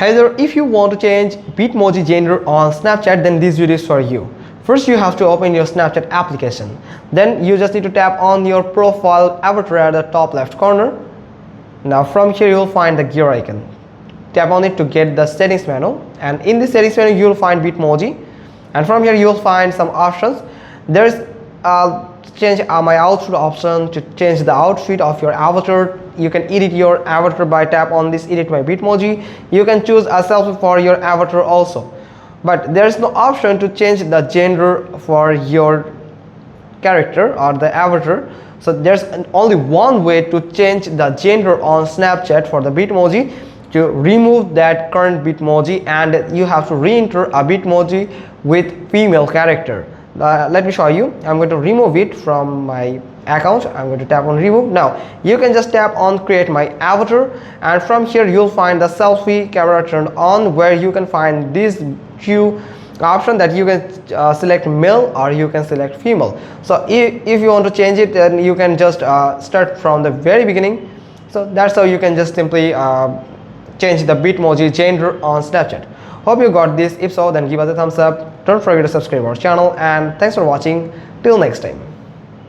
Hey there, if you want to change Bitmoji gender on Snapchat, then this video is for you. First, you have to open your Snapchat application. Then you just need to tap on your profile avatar at the top left corner. Now from here you will find the gear icon. Tap on it to get the settings menu, and in the settings menu you will find Bitmoji, and from here you will find some options. There is change my outfit option to change the outfit of your avatar. You can edit your avatar by tap on this edit my Bitmoji. You can choose a selfie for your avatar also, but there is no option to change the gender for your character or the avatar. So there's only one way to change the gender on Snapchat for the Bitmoji: to remove that current Bitmoji, and you have to re-enter a Bitmoji with female character. Let me show you. I'm going to remove it from my account. I'm going to tap on remove. Now you can just tap on create my avatar, and from here you'll find the selfie camera turned on, where you can find these few option that you can select male or you can select female. So if you want to change it, then you can just start from the very beginning. So that's how you can just simply change the Bitmoji gender on Snapchat. Hope you got this. If so, then give us a thumbs up. Don't forget to subscribe our channel, and thanks for watching. Till next time.